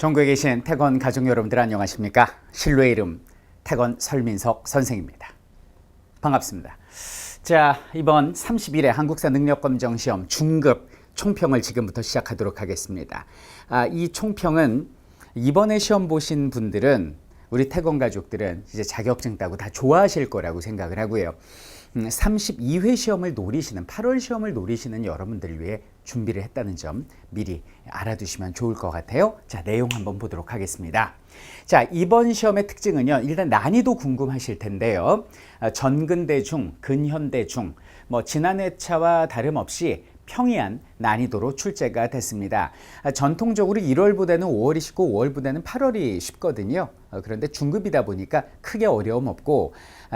전국에 계신 태권 가족 여러분들 안녕하십니까? 신뢰의 이름 태권 설민석 선생입니다. 반갑습니다. 자, 이번 31회 한국사 능력검정시험 중급 총평을 지금부터 시작하도록 하겠습니다. 이 총평은 이번에 시험 보신 분들은 우리 태권 가족들은 이제 자격증 따고 다 좋아하실 거라고 생각을 하고요. 32회 시험을 노리시는 8월 시험을 노리시는 여러분들을 위해 준비를 했다는 점 미리 알아두시면 좋을 것 같아요. 자, 내용 한번 보도록 하겠습니다. 자, 이번 시험의 특징은요. 일단 난이도 궁금하실 텐데요. 전근대중, 근현대중, 지난 회차와 다름없이 평이한 난이도로 출제가 됐습니다. 전통적으로 1월보다는 5월이 쉽고 5월보다는 8월이 쉽거든요. 그런데 중급이다 보니까 크게 어려움 없고,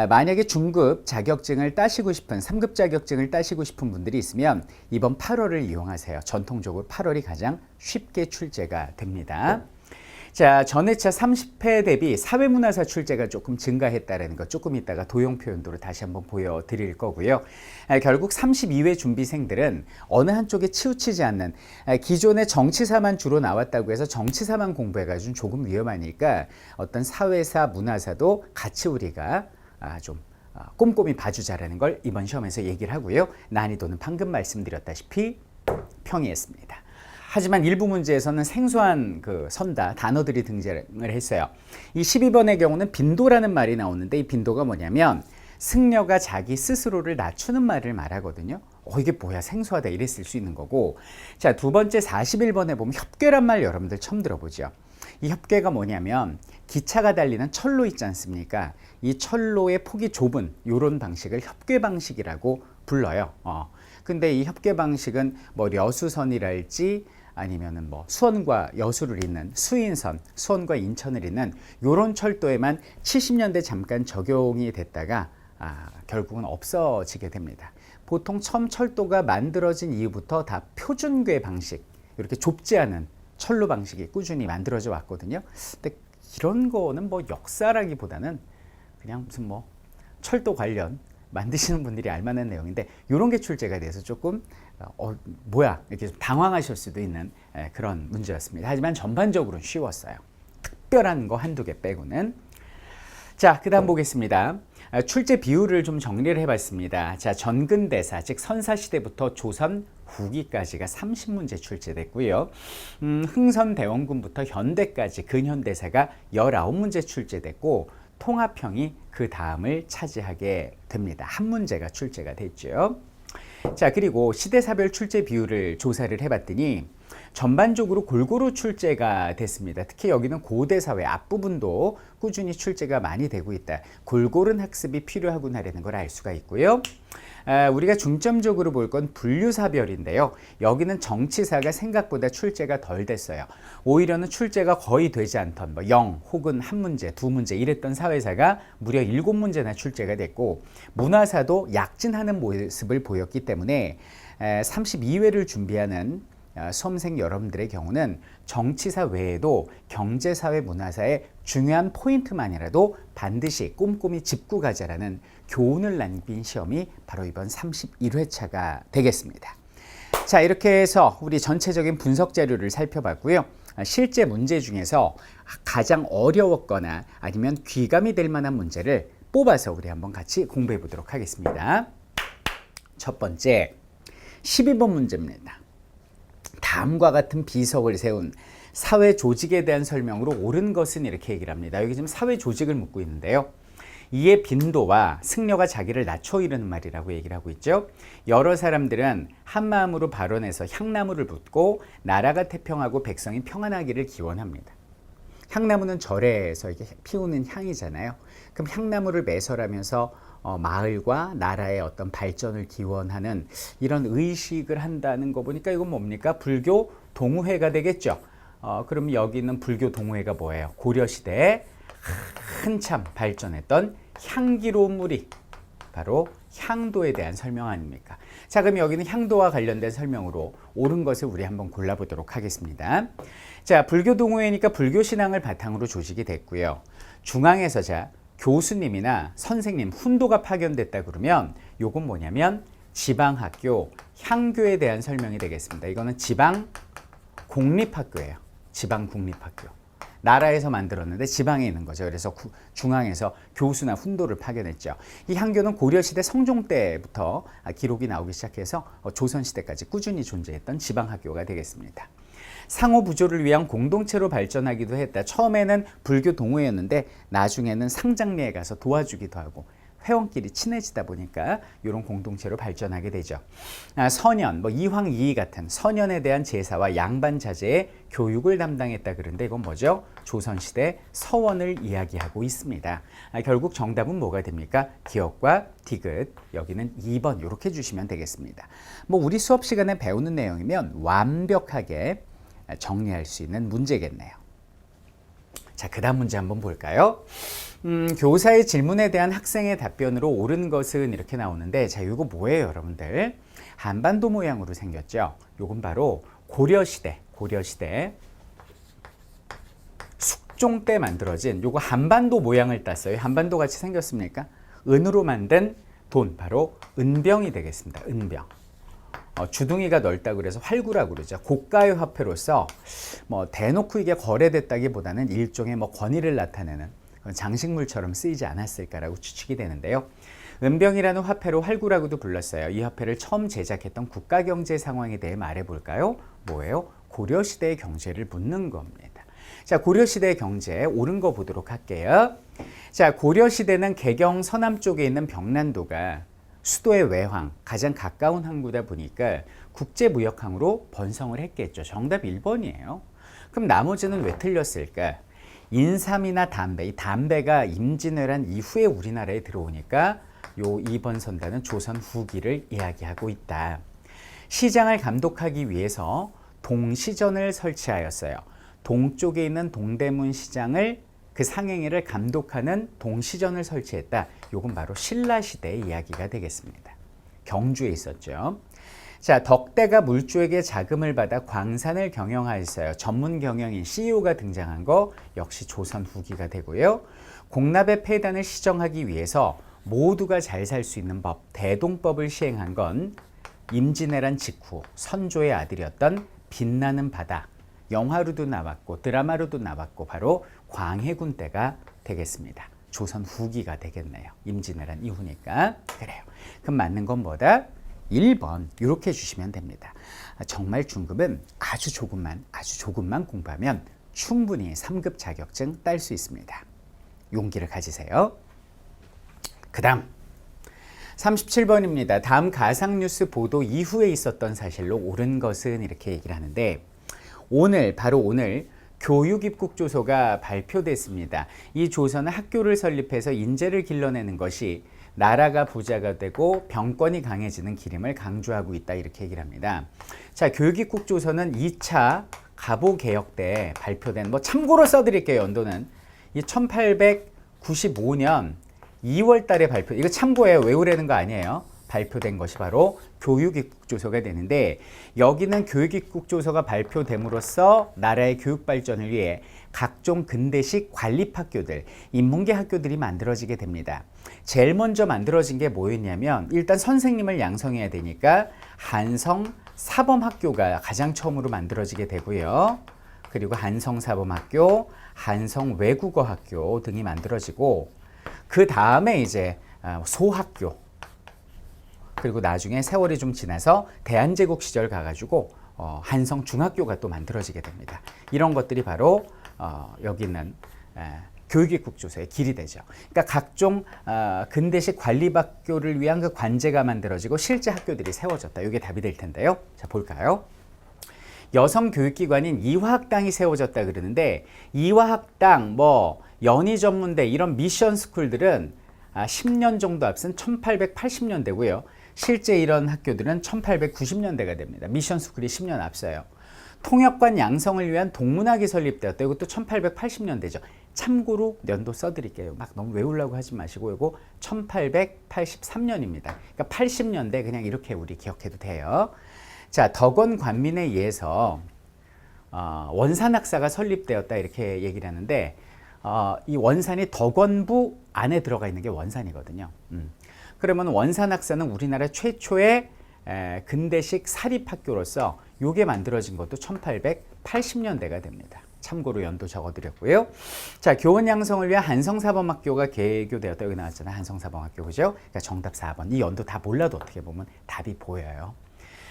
만약에 중급 자격증을 따시고 싶은 3급 자격증을 따시고 싶은 분들이 있으면 이번 8월을 이용하세요. 전통적으로 8월이 가장 쉽게 출제가 됩니다. 자, 전회차 30회 대비 사회문화사 출제가 조금 증가했다는 거 조금 이따가 도형 표현도로 다시 한번 보여드릴 거고요. 결국 32회 준비생들은 어느 한쪽에 치우치지 않는, 기존의 정치사만 주로 나왔다고 해서 정치사만 공부해가지고 조금 위험하니까 어떤 사회사, 문화사도 같이 우리가 좀 꼼꼼히 봐주자라는 걸 이번 시험에서 얘기를 하고요. 난이도는 방금 말씀드렸다시피 평이했습니다. 하지만 일부 문제에서는 생소한 선다, 단어들이 등장을 했어요. 이 12번의 경우는 빈도라는 말이 나오는데 이 빈도가 뭐냐면 승려가 자기 스스로를 낮추는 말을 말하거든요. 이게 뭐야, 생소하다 이랬을 수 있는 거고. 자, 두 번째 41번에 보면 협궤란 말 여러분들 처음 들어보죠. 이 협궤가 뭐냐면 기차가 달리는 철로 있지 않습니까? 이 철로의 폭이 좁은 이런 방식을 협궤 방식이라고 불러요. 근데 이 협궤 방식은 여수선이랄지 아니면은 수원과 여수를 잇는 수인선, 수원과 인천을 잇는 요런 철도에만 70년대 잠깐 적용이 됐다가 결국은 없어지게 됩니다. 보통 처음 철도가 만들어진 이후부터 다 표준궤 방식, 이렇게 좁지 않은 철로 방식이 꾸준히 만들어져 왔거든요. 근데 이런 거는 역사라기보다는 그냥 무슨 철도 관련 만드시는 분들이 알만한 내용인데 이런 게 출제가 돼서 조금 뭐야 이렇게 좀 당황하실 수도 있는 그런 문제였습니다. 하지만 전반적으로는 쉬웠어요. 특별한 거 한두 개 빼고는. 자, 그 다음 보겠습니다. 출제 비율을 좀 정리를 해봤습니다. 자, 전근대사, 즉 선사시대부터 조선 후기까지가 30문제 출제됐고요. 흥선대원군부터 현대까지 근현대사가 19문제 출제됐고 통합형이 그 다음을 차지하게 됩니다. 한 문제가 출제가 됐죠. 자, 그리고 시대사별 출제 비율을 조사를 해봤더니 전반적으로 골고루 출제가 됐습니다. 특히 여기는 고대사회 앞부분도 꾸준히 출제가 많이 되고 있다. 골고른 학습이 필요하구나라는 걸 알 수가 있고요. 우리가 중점적으로 볼 건 분류사별인데요. 여기는 정치사가 생각보다 출제가 덜 됐어요. 오히려는 출제가 거의 되지 않던 0 혹은 한 문제, 두 문제 이랬던 사회사가 무려 7문제나 출제가 됐고, 문화사도 약진하는 모습을 보였기 때문에 32회를 준비하는 수험생 여러분들의 경우는 정치사 외에도 경제사회 문화사의 중요한 포인트만이라도 반드시 꼼꼼히 짚고 가자라는 교훈을 남긴 시험이 바로 이번 31회차가 되겠습니다. 자, 이렇게 해서 우리 전체적인 분석 자료를 살펴봤고요. 실제 문제 중에서 가장 어려웠거나 아니면 귀감이 될 만한 문제를 뽑아서 우리 한번 같이 공부해 보도록 하겠습니다. 첫 번째 12번 문제입니다. 다음과 같은 비석을 세운 사회 조직에 대한 설명으로 옳은 것은 이렇게 얘기를 합니다. 여기 지금 사회 조직을 묻고 있는데요. 이에 빈도와 승려가 자기를 낮춰 이르는 말이라고 얘기를 하고 있죠. 여러 사람들은 한마음으로 발언해서 향나무를 붓고 나라가 태평하고 백성이 평안하기를 기원합니다. 향나무는 절에서 이렇게 피우는 향이잖아요. 그럼 향나무를 매설하면서 마을과 나라의 어떤 발전을 기원하는 이런 의식을 한다는 거 보니까 이건 뭡니까? 불교 동우회가 되겠죠. 그럼 여기는 불교 동우회가 뭐예요? 고려시대에 한참 발전했던 향기로운 물이 바로 향도에 대한 설명 아닙니까? 자, 그럼 여기는 향도와 관련된 설명으로 옳은 것을 우리 한번 골라보도록 하겠습니다. 자, 불교 동호회니까 불교 신앙을 바탕으로 조직이 됐고요. 중앙에서 교수님이나 선생님, 훈도가 파견됐다 그러면 요건 뭐냐면 지방학교, 향교에 대한 설명이 되겠습니다. 이거는 지방 공립학교예요. 지방국립학교. 나라에서 만들었는데 지방에 있는 거죠. 그래서 중앙에서 교수나 훈도를 파견했죠. 이 항교는 고려시대 성종 때부터 기록이 나오기 시작해서 조선시대까지 꾸준히 존재했던 지방학교가 되겠습니다. 상호 부조를 위한 공동체로 발전하기도 했다. 처음에는 불교 동호회였는데 나중에는 상장리에 가서 도와주기도 하고 회원끼리 친해지다 보니까 이런 공동체로 발전하게 되죠. 선현, 이황, 이희 같은 선현에 대한 제사와 양반 자제의 교육을 담당했다. 그런데 이건 뭐죠? 조선시대 서원을 이야기하고 있습니다. 결국 정답은 뭐가 됩니까? 기역과 디귿, 여기는 2번 이렇게 주시면 되겠습니다. 우리 수업 시간에 배우는 내용이면 완벽하게 정리할 수 있는 문제겠네요. 자, 그 다음 문제 한번 볼까요? 교사의 질문에 대한 학생의 답변으로 옳은 것은 이렇게 나오는데, 자, 이거 뭐예요, 여러분들? 한반도 모양으로 생겼죠? 요건 바로 고려시대 숙종 때 만들어진 요거 한반도 모양을 땄어요. 한반도 같이 생겼습니까? 은으로 만든 돈, 바로 은병이 되겠습니다. 은병. 주둥이가 넓다고 그래서 활구라고 그러죠. 고가의 화폐로서 대놓고 이게 거래됐다기보다는 일종의 권위를 나타내는 장식물처럼 쓰이지 않았을까라고 추측이 되는데요. 은병이라는 화폐로 활구라고도 불렀어요. 이 화폐를 처음 제작했던 국가 경제 상황에 대해 말해볼까요? 뭐예요? 고려시대의 경제를 묻는 겁니다. 자, 고려시대의 경제 옳은 거 보도록 할게요. 자, 고려시대는 개경 서남 쪽에 있는 병란도가 수도의 외항, 가장 가까운 항구다 보니까 국제무역항으로 번성을 했겠죠. 정답 1번이에요. 그럼 나머지는 왜 틀렸을까? 인삼이나 담배, 이 담배가 임진왜란 이후에 우리나라에 들어오니까 요 2번 선단은 조선 후기를 이야기하고 있다. 시장을 감독하기 위해서 동시전을 설치하였어요. 동쪽에 있는 동대문 시장을 그 상행위를 감독하는 동시전을 설치했다. 요건 바로 신라시대의 이야기가 되겠습니다. 경주에 있었죠. 자, 덕대가 물주에게 자금을 받아 광산을 경영하였어요. 전문 경영인 CEO가 등장한 거 역시 조선 후기가 되고요. 공납의 폐단을 시정하기 위해서 모두가 잘 살 수 있는 법, 대동법을 시행한 건 임진왜란 직후 선조의 아들이었던 빛나는 바다, 영화로도 나왔고 드라마로도 나왔고 바로 광해군 때가 되겠습니다. 조선 후기가 되겠네요. 임진왜란 이후니까. 그래요. 그럼 맞는 건 뭐다? 1번 이렇게 주시면 됩니다. 정말 중급은 아주 조금만 공부하면 충분히 3급 자격증 딸 수 있습니다. 용기를 가지세요. 그 다음 37번입니다. 다음 가상뉴스 보도 이후에 있었던 사실로 옳은 것은 이렇게 얘기를 하는데, 바로 오늘 교육입국조서가 발표됐습니다. 이 조서는 학교를 설립해서 인재를 길러내는 것이 나라가 부자가 되고 병권이 강해지는 길임을 강조하고 있다, 이렇게 얘기를 합니다. 자, 교육입국조서는 2차 갑오개혁 때 발표된, 참고로 써드릴게요. 연도는 이 1895년 2월 달에 이거 참고해요. 외우라는 거 아니에요. 발표된 것이 바로 교육입국조서가 되는데, 여기는 교육입국조서가 발표됨으로써 나라의 교육 발전을 위해 각종 근대식 관립학교들, 인문계 학교들이 만들어지게 됩니다. 제일 먼저 만들어진 게 뭐였냐면, 일단 선생님을 양성해야 되니까 한성사범학교가 가장 처음으로 만들어지게 되고요. 그리고 한성사범학교, 한성외국어학교 등이 만들어지고, 그 다음에 이제 소학교, 그리고 나중에 세월이 좀 지나서 대한제국 시절 가가지고 한성중학교가 또 만들어지게 됩니다. 이런 것들이 바로 여기 있는 교육입국조서의 길이 되죠. 그러니까 각종 근대식 관립학교를 위한 그 관제가 만들어지고 실제 학교들이 세워졌다. 이게 답이 될 텐데요. 자, 볼까요? 여성 교육기관인 이화학당이 세워졌다 그러는데, 이화학당, 연희전문대 이런 미션 스쿨들은 10년 정도 앞선 1880년대고요. 실제 이런 학교들은 1890년대가 됩니다. 미션 스쿨이 10년 앞서요. 통역관 양성을 위한 동문학이 설립되었다. 이것도 1880년대죠. 참고로 연도 써드릴게요. 막 너무 외우려고 하지 마시고, 이거 1883년입니다. 그러니까 80년대 그냥 이렇게 우리 기억해도 돼요. 자, 덕원 관민에 의해서 원산학사가 설립되었다, 이렇게 얘기를 하는데, 이 원산이 덕원부 안에 들어가 있는 게 원산이거든요. 그러면 원산학사는 우리나라 최초의 근대식 사립학교로서 요게 만들어진 것도 1880년대가 됩니다. 참고로 연도 적어드렸고요. 자, 교원 양성을 위한 한성사범학교가 개교되었다. 여기 나왔잖아요. 한성사범학교, 그죠? 그러니까 정답 4번. 이 연도 다 몰라도 어떻게 보면 답이 보여요.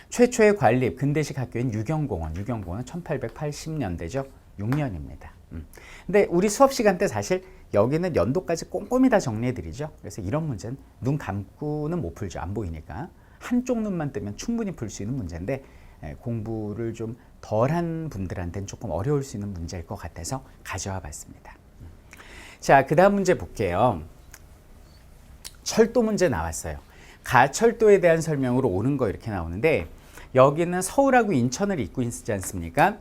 최초의 관립 근대식 학교인 유경공원. 유경공원은 1880년대죠. 6년입니다. 근데 우리 수업 시간 때 사실 여기는 연도까지 꼼꼼히 다 정리해드리죠. 그래서 이런 문제는 눈 감고는 못 풀죠. 안 보이니까. 한쪽 눈만 뜨면 충분히 풀 수 있는 문제인데 공부를 좀 덜한 분들한테는 조금 어려울 수 있는 문제일 것 같아서 가져와 봤습니다. 자, 그 다음 문제 볼게요. 철도 문제 나왔어요. 가철도에 대한 설명으로 오는 거 이렇게 나오는데 여기는 서울하고 인천을 잇고 있지 않습니까?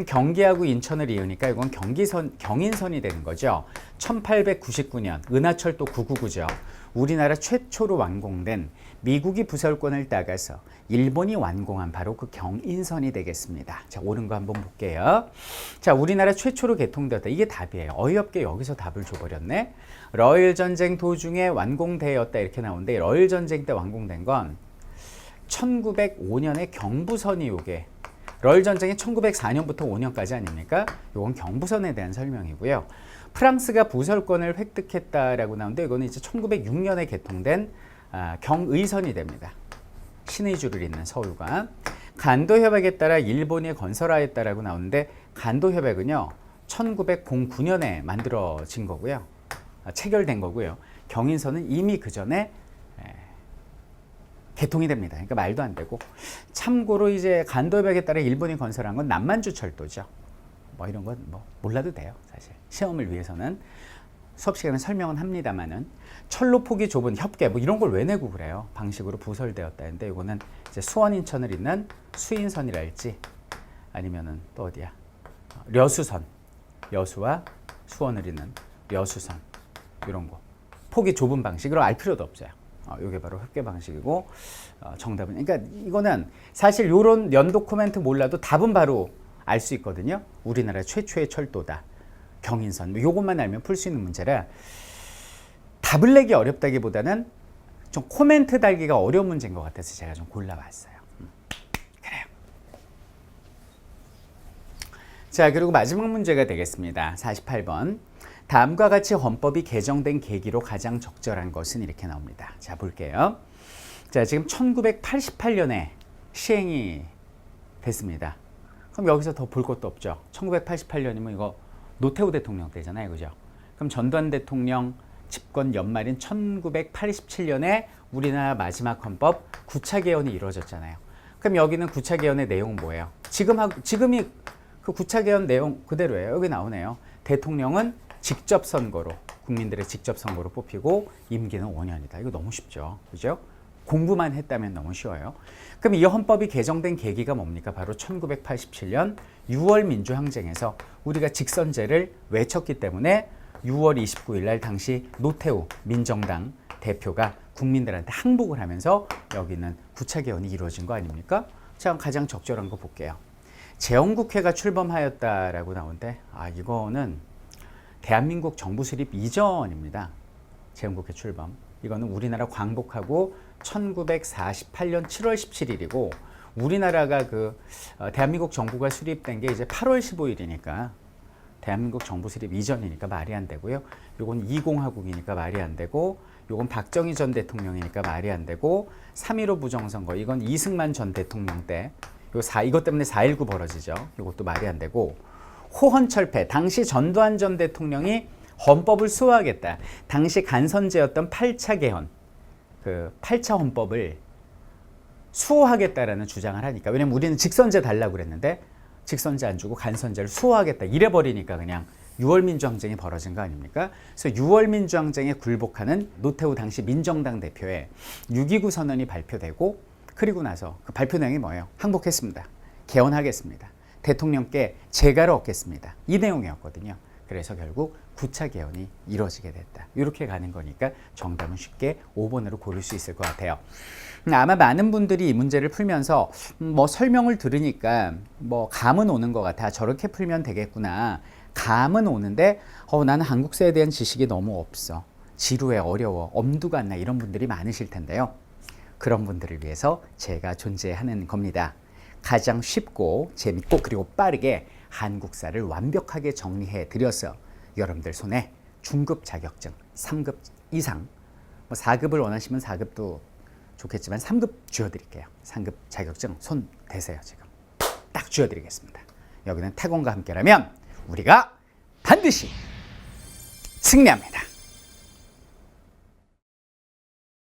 경기하고 인천을 이으니까 이건 경인선이 되는 거죠. 1899년 은하철도 999죠. 우리나라 최초로 완공된 미국이 부설권을 따가서 일본이 완공한 바로 그 경인선이 되겠습니다. 자, 옳은 거 한번 볼게요. 자, 우리나라 최초로 개통되었다. 이게 답이에요. 어이없게 여기서 답을 줘버렸네. 러일 전쟁 도중에 완공되었다 이렇게 나오는데 러일 전쟁 때 완공된 건 1905년에 경부선이 요게 러일 전쟁이 1904년부터 5년까지 아닙니까? 이건 경부선에 대한 설명이고요. 프랑스가 부설권을 획득했다라고 나오는데 이거는 이제 1906년에 개통된 경의선이 됩니다. 신의주를 잇는 서울과 간도협약에 따라 일본이 건설하였다라고 나오는데 간도협약은요 1909년에 만들어진 거고요. 체결된 거고요. 경인선은 이미 그 전에 개통이 됩니다. 그러니까 말도 안 되고. 참고로 이제 간도협약에 따라 일본이 건설한 건 남만주 철도죠. 뭐 이런 건 뭐 몰라도 돼요. 사실 시험을 위해서는 수업 시간에 설명은 합니다만은 철로 폭이 좁은 협계 뭐 이런 걸 왜 내고 그래요. 방식으로 부설되었다는데 이거는 이제 수원 인천을 잇는 수인선이랄지 아니면은 또 어디야 려수선 여수와 수원을 잇는 려수선 이런 거 폭이 좁은 방식으로 알 필요도 없어요. 이게 바로 협계 방식이고 정답은 그러니까 이거는 사실 이런 연도 코멘트 몰라도 답은 바로 알 수 있거든요. 우리나라 최초의 철도다. 경인선. 요것만 알면 풀 수 있는 문제라 답을 내기 어렵다기보다는 좀 코멘트 달기가 어려운 문제인 것 같아서 제가 좀 골라봤어요. 그래요. 자, 그리고 마지막 문제가 되겠습니다. 48번. 다음과 같이 헌법이 개정된 계기로 가장 적절한 것은 이렇게 나옵니다. 자, 볼게요. 자, 지금 1988년에 시행이 됐습니다. 그럼 여기서 더 볼 것도 없죠. 1988년이면 이거 노태우 대통령 때잖아요. 그죠? 그럼 전두환 대통령 집권 연말인 1987년에 우리나라 마지막 헌법 9차 개헌이 이루어졌잖아요. 그럼 여기는 9차 개헌의 내용은 뭐예요? 지금이 그 9차 개헌 내용 그대로예요. 여기 나오네요. 대통령은 직접 선거로 국민들의 직접 선거로 뽑히고 임기는 5년이다. 이거 너무 쉽죠. 그죠? 공부만 했다면 너무 쉬워요. 그럼 이 헌법이 개정된 계기가 뭡니까? 바로 1987년 6월 민주항쟁에서 우리가 직선제를 외쳤기 때문에 6월 29일 날 당시 노태우 민정당 대표가 국민들한테 항복을 하면서 여기는 9차 개헌이 이루어진 거 아닙니까? 자, 가장 적절한 거 볼게요. 재헌국회가 출범하였다라고 나오는데 이거는 대한민국 정부 수립 이전입니다. 재헌국회 출범. 이거는 우리나라 광복하고 1948년 7월 17일이고 우리나라가 대한민국 정부가 수립된 게 이제 8월 15일이니까 대한민국 정부 수립 이전이니까 말이 안 되고요. 요건 20화국이니까 말이 안 되고 요건 박정희 전 대통령이니까 말이 안 되고 3.15 부정선거 이건 이승만 전 대통령 때 이것 때문에 4.19 벌어지죠. 이것도 말이 안 되고 호헌철폐 당시 전두환 전 대통령이 헌법을 수호하겠다. 당시 간선제였던 8차 개헌, 그 8차 헌법을 수호하겠다라는 주장을 하니까 왜냐면 우리는 직선제 달라고 그랬는데 직선제 안 주고 간선제를 수호하겠다 이래 버리니까 그냥 6월 민주항쟁이 벌어진 거 아닙니까? 그래서 6월 민주항쟁에 굴복하는 노태우 당시 민정당 대표의 6.29 선언이 발표되고 그리고 나서 그 발표 내용이 뭐예요? 항복했습니다. 개헌하겠습니다. 대통령께 재가를 얻겠습니다. 이 내용이었거든요. 그래서 결국 9차 개헌이 이루어지게 됐다. 이렇게 가는 거니까 정답은 쉽게 5번으로 고를 수 있을 것 같아요. 아마 많은 분들이 이 문제를 풀면서 뭐 설명을 들으니까 뭐 감은 오는 것 같아. 저렇게 풀면 되겠구나. 감은 오는데 나는 한국사에 대한 지식이 너무 없어. 지루해, 어려워, 엄두가 안 나 이런 분들이 많으실 텐데요. 그런 분들을 위해서 제가 존재하는 겁니다. 가장 쉽고 재밌고 그리고 빠르게 한국사를 완벽하게 정리해 드려서 여러분들 손에 중급 자격증 3급 이상, 뭐 4급을 원하시면 4급도 좋겠지만 3급 쥐어드릴게요. 3급 자격증 손 대세요. 지금 딱 쥐어드리겠습니다. 여기는 태권과 함께라면 우리가 반드시 승리합니다.